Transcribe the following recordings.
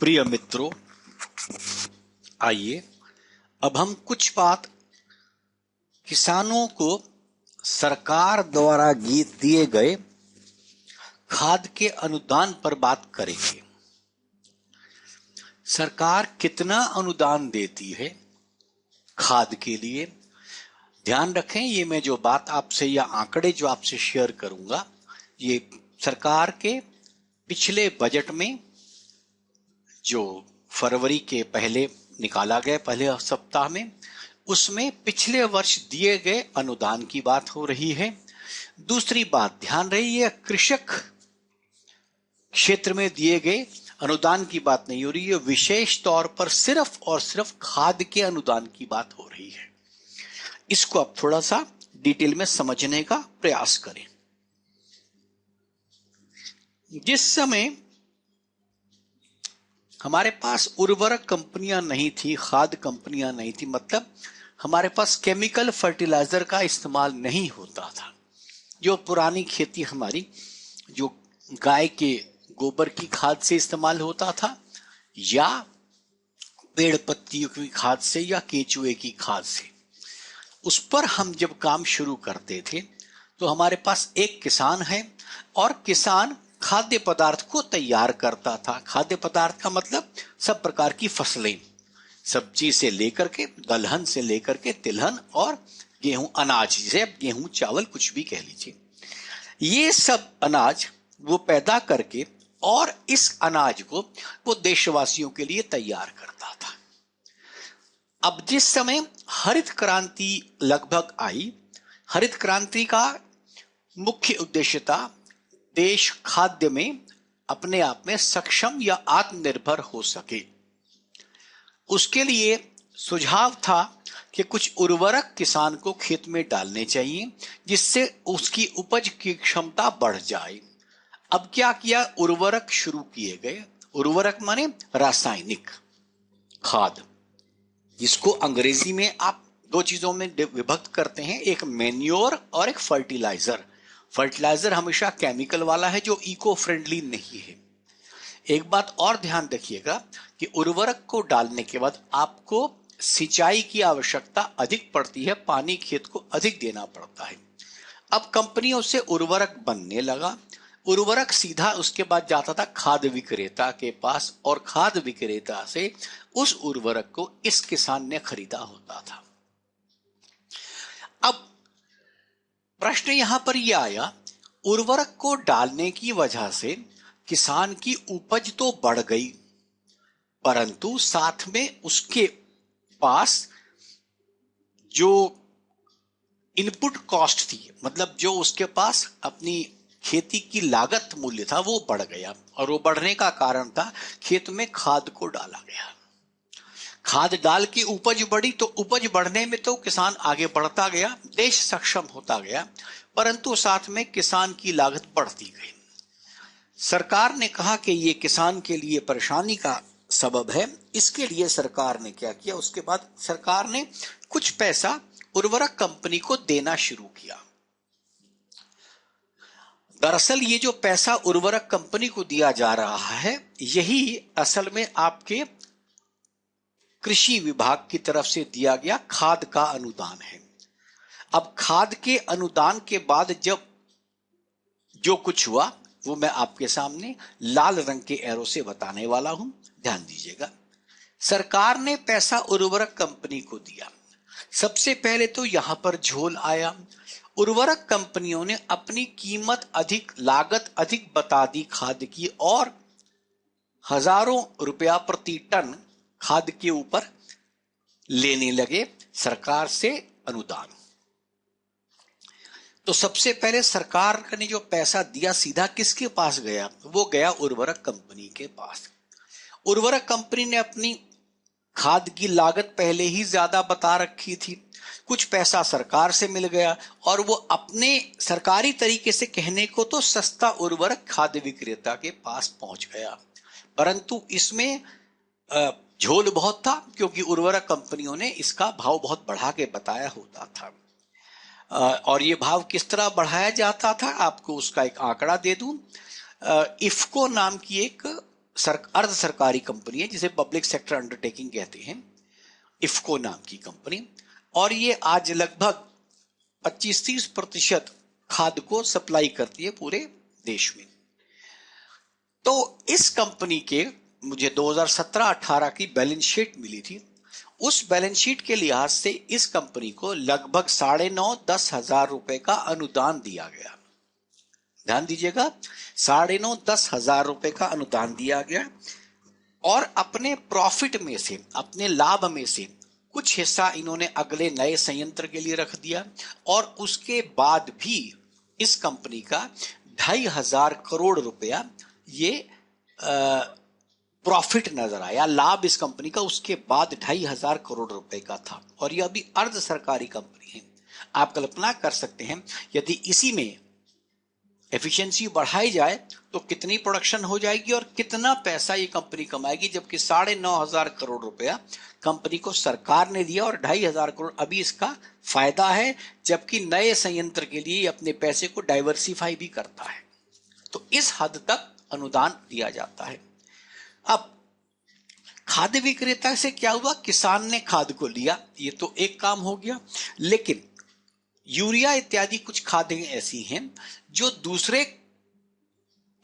प्रिय मित्रों, आइए अब हम कुछ बात किसानों को सरकार द्वारा दिए गए खाद के अनुदान पर बात करेंगे। सरकार कितना अनुदान देती है खाद के लिए? ध्यान रखें, ये मैं जो बात आपसे या आंकड़े जो आपसे शेयर करूंगा, ये सरकार के पिछले बजट में जो फरवरी के पहले निकाला गया, पहले सप्ताह में, उसमें पिछले वर्ष दिए गए अनुदान की बात हो रही है। दूसरी बात ध्यान रही है, कृषक क्षेत्र में दिए गए अनुदान की बात नहीं हो रही है, विशेष तौर पर सिर्फ और सिर्फ खाद के अनुदान की बात हो रही है। इसको आप थोड़ा सा डिटेल में समझने का प्रयास करें। जिस समय हमारे पास उर्वरक कंपनियां नहीं थी, खाद कंपनियां नहीं थी, मतलब हमारे पास केमिकल फर्टिलाइजर का इस्तेमाल नहीं होता था। जो पुरानी खेती हमारी जो गाय के गोबर की खाद से इस्तेमाल होता था, या पेड़ पत्तियों की खाद से, या केचुए की खाद से, उस पर हम जब काम शुरू करते थे तो हमारे पास एक किसान है और किसान खाद्य पदार्थ को तैयार करता था। खाद्य पदार्थ का मतलब सब प्रकार की फसलें, सब्जी से लेकर के, दलहन से लेकर के तिलहन और गेहूं, अनाज, जिसे गेहूं चावल कुछ भी कह लीजिए, ये सब अनाज वो पैदा करके और इस अनाज को वो देशवासियों के लिए तैयार करता था। अब जिस समय हरित क्रांति लगभग आई, हरित क्रांति का मुख्य उद्देश्य था देश खाद्य में अपने आप में सक्षम या आत्मनिर्भर हो सके। उसके लिए सुझाव था कि कुछ उर्वरक किसान को खेत में डालने चाहिए जिससे उसकी उपज की क्षमता बढ़ जाए। अब क्या किया, उर्वरक शुरू किए गए। उर्वरक माने रासायनिक खाद, जिसको अंग्रेजी में आप दो चीजों में विभक्त करते हैं, एक मैन्योर और एक फर्टिलाइजर। फर्टिलाइजर हमेशा केमिकल वाला है जो इको फ्रेंडली नहीं है। एक बात और ध्यान रखिएगा कि उर्वरक को डालने के बाद आपको सिंचाई की आवश्यकता अधिक पड़ती है, पानी खेत को अधिक देना पड़ता है। अब कंपनियों से उर्वरक बनने लगा। उर्वरक सीधा उसके बाद जाता था खाद विक्रेता के पास, और खाद विक्रेता से उस उर्वरक को इस किसान ने खरीदा होता था। अब प्रश्न यहां पर यह आया, उर्वरक को डालने की वजह से किसान की उपज तो बढ़ गई, परंतु साथ में उसके पास जो इनपुट कॉस्ट थी, मतलब जो उसके पास अपनी खेती की लागत मूल्य था, वो बढ़ गया। और वो बढ़ने का कारण था खेत में खाद को डाला गया। खाद डाल के उपज बढ़ी, तो उपज बढ़ने में तो किसान आगे बढ़ता गया, देश सक्षम होता गया, परंतु साथ में किसान की लागत बढ़ती गई। सरकार ने कहा कि ये किसान के लिए परेशानी का सबब है। इसके लिए सरकार ने क्या किया, उसके बाद सरकार ने कुछ पैसा उर्वरक कंपनी को देना शुरू किया। दरअसल ये जो पैसा उर्वरक कंपनी को दिया जा रहा है, यही असल में आपके कृषि विभाग की तरफ से दिया गया खाद का अनुदान है। अब खाद के अनुदान के बाद जब जो कुछ हुआ वो मैं आपके सामने लाल रंग के एरो से बताने वाला हूं, ध्यान दीजिएगा। सरकार ने पैसा उर्वरक कंपनी को दिया। सबसे पहले तो यहां पर झोल आया। उर्वरक कंपनियों ने अपनी कीमत अधिक, लागत अधिक बता दी खाद की, और हजारों रुपया प्रति टन खाद के ऊपर लेने लगे सरकार से अनुदान। तो सबसे पहले सरकार ने जो पैसा दिया सीधा किसके पास गया, वो गया उर्वरक कंपनी के पास। उर्वरक कंपनी ने अपनी खाद की लागत पहले ही ज्यादा बता रखी थी, कुछ पैसा सरकार से मिल गया, और वो अपने सरकारी तरीके से कहने को तो सस्ता उर्वरक खाद्य विक्रेता के पास पहुंच गया, परंतु इसमें झोल बहुत था, क्योंकि उर्वरक कंपनियों ने इसका भाव बहुत बढ़ा के बताया होता था। और ये भाव किस तरह बढ़ाया जाता था, आपको उसका एक आंकड़ा दे दूं। इफ्को नाम की एक अर्ध सरकारी कंपनी है जिसे पब्लिक सेक्टर अंडरटेकिंग कहते हैं, इफ्को नाम की कंपनी, और ये आज लगभग 25-30% खाद को सप्लाई करती है पूरे देश में। तो इस कंपनी के मुझे 2017-18 की बैलेंस शीट मिली थी। उस बैलेंस शीट के लिहाज से इस कंपनी को लगभग 9.5-10 हजार रुपए का अनुदान दिया गया। ध्यान दीजिएगा, 9.5-10 हजार रुपए का अनुदान दिया गया, और अपने प्रॉफिट में से, अपने लाभ में से कुछ हिस्सा इन्होंने अगले नए संयंत्र के लिए रख दिया, और उसके बाद भी इस कंपनी का 2,500 करोड़ रुपया ये प्रॉफिट नजर आया, लाभ इस कंपनी का उसके बाद 2,500 करोड़ रुपए का था। और यह अभी अर्ध सरकारी कंपनी है। आप कल्पना कर सकते हैं यदि इसी में एफिशिएंसी बढ़ाई जाए तो कितनी प्रोडक्शन हो जाएगी और कितना पैसा ये कंपनी कमाएगी, जबकि 9,500 करोड़ रुपया कंपनी को सरकार ने दिया और 2,500 करोड़ अभी इसका फायदा है, जबकि नए संयंत्र के लिए अपने पैसे को डाइवर्सिफाई भी करता है। तो इस हद तक अनुदान दिया जाता है। अब खाद्य विक्रेता से क्या हुआ, किसान ने खाद को लिया, ये तो एक काम हो गया, लेकिन यूरिया इत्यादि कुछ खादें ऐसी हैं जो दूसरे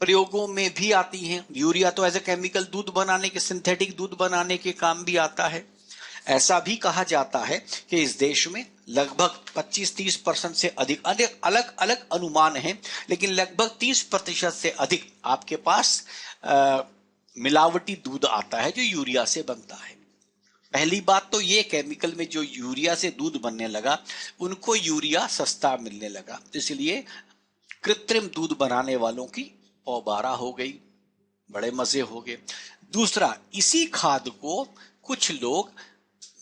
प्रयोगों में भी आती हैं। यूरिया तो एज ए केमिकल दूध बनाने के, सिंथेटिक दूध बनाने के काम भी आता है। ऐसा भी कहा जाता है कि इस देश में लगभग 25-30% से अधिक, अलग अलग अनुमान है, लेकिन लगभग 30% से अधिक आपके पास मिलावटी दूध आता है जो यूरिया से बनता है। पहली बात तो ये, केमिकल में जो यूरिया से दूध बनने लगा उनको यूरिया सस्ता मिलने लगा, इसलिए कृत्रिम दूध बनाने वालों की पौबारा हो गई, बड़े मजे हो गए। दूसरा, इसी खाद को कुछ लोग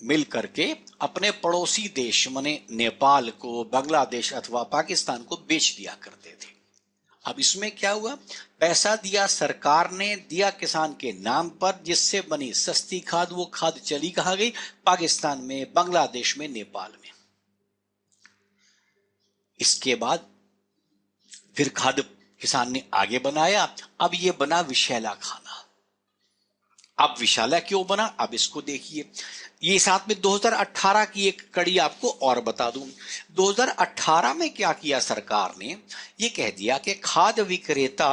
मिल करके अपने पड़ोसी देश माने नेपाल को, बांग्लादेश अथवा पाकिस्तान को बेच दिया करते थे। अब इसमें क्या हुआ, पैसा दिया सरकार ने, दिया किसान के नाम पर, जिससे बनी सस्ती खाद। वो खाद चली कहां गई, पाकिस्तान में, बांग्लादेश में, नेपाल में। इसके बाद फिर खाद किसान ने आगे बनाया, अब ये बना विषैला खाना। अब विषैला क्यों बना, अब इसको देखिए। ये साथ में 2018 की एक कड़ी आपको और बता दूं। 2018 में क्या किया सरकार ने, ये कह दिया कि खाद्य विक्रेता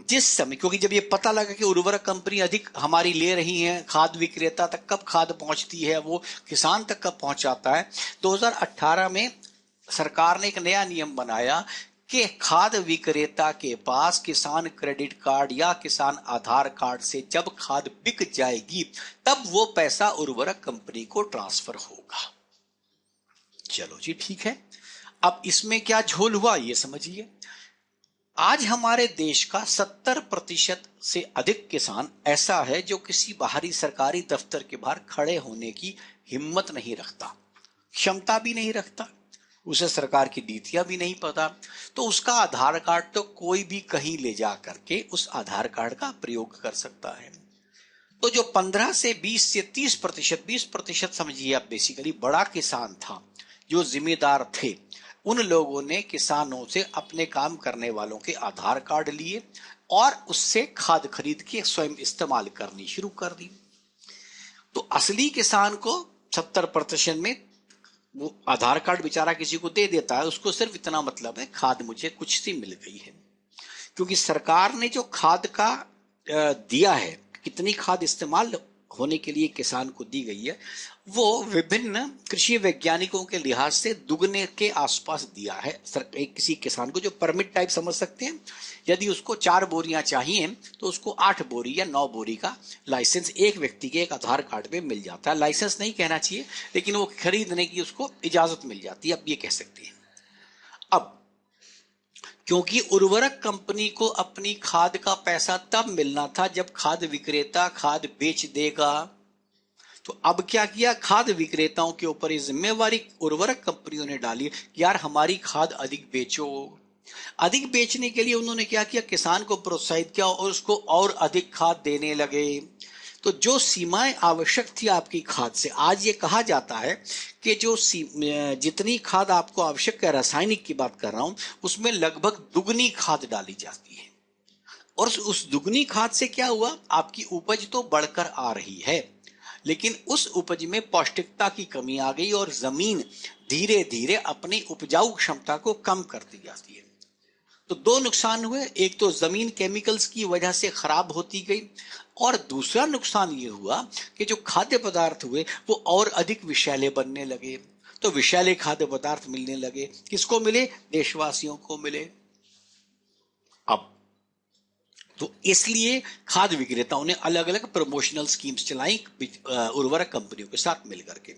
जिस समय, क्योंकि जब ये पता लगा कि उर्वरक कंपनी अधिक हमारी ले रही है, खाद्य विक्रेता तक कब खाद पहुंचती है, वो किसान तक कब पहुंचाता है, 2018 में सरकार ने एक नया नियम बनाया कि खाद विक्रेता के पास किसान क्रेडिट कार्ड या किसान आधार कार्ड से जब खाद बिक जाएगी तब वो पैसा उर्वरक कंपनी को ट्रांसफर होगा। चलो जी, ठीक है। अब इसमें क्या झोल हुआ ये समझिए। आज हमारे देश का 70% से अधिक किसान ऐसा है जो किसी बाहरी सरकारी दफ्तर के बाहर खड़े होने की हिम्मत नहीं रखता, क्षमता भी नहीं रखता, उसे सरकार की नीतियां भी नहीं पता, तो उसका आधार कार्ड तो कोई भी कहीं ले जा करके उस आधार कार्ड का प्रयोग कर सकता है। तो जो 15 से 20 से 30%, 20% समझिए आप, बेसिकली बड़ा किसान था जो जिम्मेदार थे, उन लोगों ने किसानों से अपने काम करने वालों के आधार कार्ड लिए और उससे खाद खरीद के स्वयं इस्तेमाल करनी शुरू कर दी। तो असली किसान को 70% में वो आधार कार्ड बेचारा किसी को दे देता है, उसको सिर्फ इतना मतलब है खाद मुझे कुछ सी मिल गई है। क्योंकि सरकार ने जो खाद का दिया है, कितनी खाद इस्तेमाल होने के लिए किसान को दी गई है, वो विभिन्न कृषि वैज्ञानिकों के लिहाज से दुगने के आसपास दिया है। एक किसी किसान को जो परमिट टाइप समझ सकते हैं, यदि उसको 4 बोरियां चाहिए तो उसको 8 बोरी या 9 बोरी का लाइसेंस एक व्यक्ति के एक आधार कार्ड पे मिल जाता है। लाइसेंस नहीं कहना चाहिए, लेकिन वो खरीदने की उसको इजाजत मिल जाती है, अब ये कह सकते हैं। अब क्योंकि उर्वरक कंपनी को अपनी खाद का पैसा तब मिलना था जब खाद विक्रेता खाद बेच देगा, तो अब क्या किया, खाद विक्रेताओं के ऊपर ये जिम्मेवारी उर्वरक कंपनियों ने डाली, यार हमारी खाद अधिक बेचो। अधिक बेचने के लिए उन्होंने क्या किया, किसान को प्रोत्साहित किया और उसको और अधिक खाद देने लगे। तो जो सीमाएं आवश्यक थी आपकी खाद से, आज ये कहा जाता है कि जो जितनी खाद आपको आवश्यक है, रासायनिक की बात कर रहा हूं, उसमें लगभग दुगनी खाद डाली जाती है। और उस दुगनी खाद से क्या हुआ, आपकी उपज तो बढ़कर आ रही है, लेकिन उस उपज में पौष्टिकता की कमी आ गई और जमीन धीरे धीरे अपनी उपजाऊ क्षमता को कम करती जाती है। तो दो नुकसान हुए, एक तो जमीन केमिकल्स की वजह से खराब होती गई, और दूसरा नुकसान ये हुआ कि जो खाद्य पदार्थ हुए वो और अधिक विषैले बनने लगे। तो विषैले खाद्य पदार्थ मिलने लगे, किसको मिले, देशवासियों को मिले। अब तो इसलिए खाद्य विक्रेताओं ने अलग अलग प्रमोशनल स्कीम्स चलाई उर्वरक कंपनियों के साथ मिलकर के।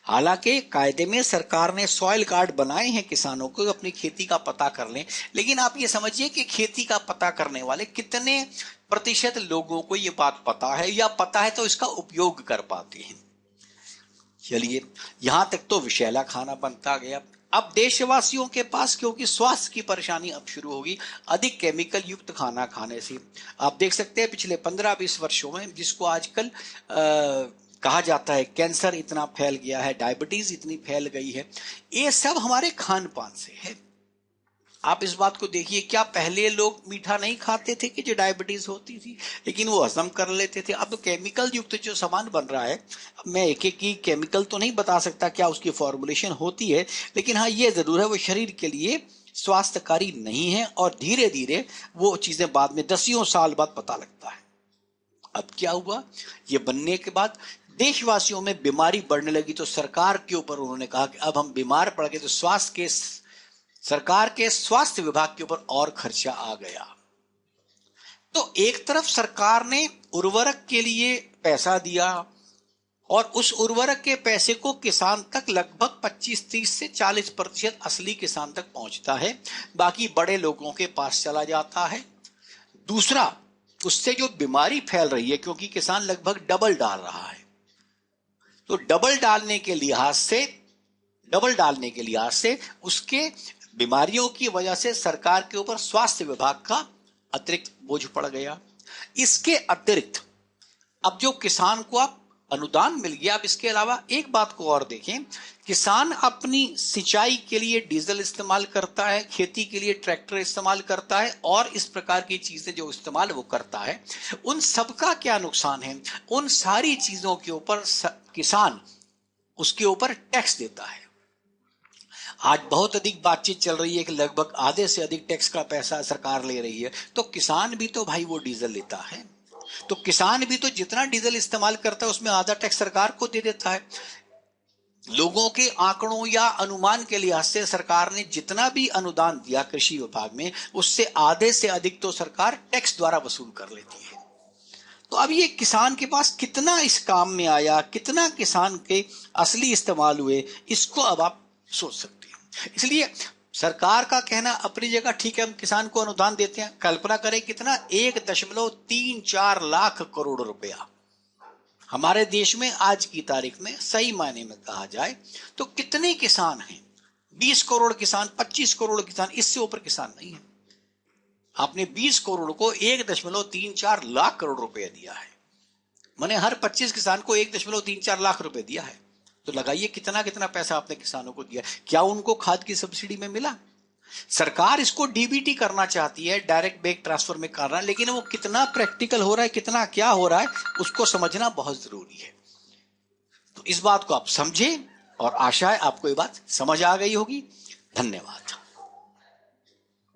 हालांकि कायदे में सरकार ने सॉइल कार्ड बनाए हैं किसानों को अपनी खेती का पता कर लें, लेकिन आप ये समझिए कि खेती का पता करने वाले कितने प्रतिशत लोगों को ये बात पता है, या पता है तो इसका उपयोग कर पाते हैं। चलिए, यहां तक तो विषैला खाना बनता गया। अब देशवासियों के पास क्योंकि स्वास्थ्य की परेशानी अब शुरू होगी अधिक केमिकल युक्त खाना खाने से। आप देख सकते हैं पिछले 15-20 वर्षों में, जिसको आजकल कहा जाता है कैंसर इतना फैल गया है, डायबिटीज इतनी फैल गई है, ये सब हमारे खान पान से है। आप इस बात को देखिए, क्या पहले लोग मीठा नहीं खाते थे कि जो डायबिटीज होती थी, लेकिन वो हजम कर लेते थे। अब तो केमिकल युक्त जो सामान बन रहा है, मैं एक एक की केमिकल तो नहीं बता सकता क्या उसकी फॉर्मुलेशन होती है, लेकिन हाँ ये जरूर है वो शरीर के लिए स्वास्थ्यकारी नहीं है, और धीरे धीरे वो चीजें बाद में 10 साल बाद पता लगता है। अब क्या हुआ, ये बनने के बाद देशवासियों में बीमारी बढ़ने लगी, तो सरकार के ऊपर उन्होंने कहा कि अब हम बीमार पड़ गए तो सरकार के स्वास्थ्य विभाग के ऊपर और खर्चा आ गया। तो एक तरफ सरकार ने उर्वरक के लिए पैसा दिया, और उस उर्वरक के पैसे को किसान तक लगभग 25-30 से 40% असली किसान तक पहुंचता है, बाकी बड़े लोगों के पास चला जाता है। दूसरा, उससे जो बीमारी फैल रही है, क्योंकि किसान लगभग डबल डाल रहा है, तो डबल डालने के लिहाज से उसके बीमारियों की वजह से सरकार के ऊपर स्वास्थ्य विभाग का अतिरिक्त बोझ पड़ गया। इसके अतिरिक्त अब जो किसान को अब अनुदान मिल गया, अब इसके अलावा एक बात को और देखें, किसान अपनी सिंचाई के लिए डीजल इस्तेमाल करता है, खेती के लिए ट्रैक्टर इस्तेमाल करता है, और इस प्रकार की चीजें जो इस्तेमाल वो करता है, उन सबका क्या नुकसान है, उन सारी चीजों के ऊपर किसान उसके ऊपर टैक्स देता है। आज बहुत अधिक बातचीत चल रही है कि लगभग आधे से अधिक टैक्स का पैसा सरकार ले रही है, तो किसान भी तो भाई वो डीजल लेता है, तो किसान भी तो जितना डीजल इस्तेमाल करता है उसमें आधा टैक्स सरकार को दे देता है। लोगों के आंकड़ों या अनुमान के लिहाज से सरकार ने जितना भी अनुदान दिया कृषि विभाग में, उससे आधे से अधिक तो सरकार टैक्स द्वारा वसूल कर लेती है। तो अब ये किसान के पास कितना इस काम में आया, कितना किसान के असली इस्तेमाल हुए, इसको अब आप सोच सकते हैं। इसलिए सरकार का कहना अपनी जगह ठीक है, हम किसान को अनुदान देते हैं, कल्पना करें कितना, 1.34 लाख करोड़ रुपया हमारे देश में आज की तारीख में सही मायने में कहा जाए तो कितने किसान हैं, 20 करोड़ किसान, 25 करोड़ किसान, इससे ऊपर किसान नहीं है। आपने 20 करोड़ को 1.34 लाख करोड़ रुपया दिया है, मैंने हर 25 किसान को 1.34 लाख रुपए दिया है, तो लगाइए कितना कितना पैसा आपने किसानों को दिया। क्या उनको खाद की सब्सिडी में मिला? सरकार इसको डीबीटी करना चाहती है, डायरेक्ट बैंक ट्रांसफर में करना, लेकिन वो कितना प्रैक्टिकल हो रहा है, कितना क्या हो रहा है, उसको समझना बहुत जरूरी है। तो इस बात को आप समझें, और आशा है आपको ये बात समझ आ गई होगी। धन्यवाद।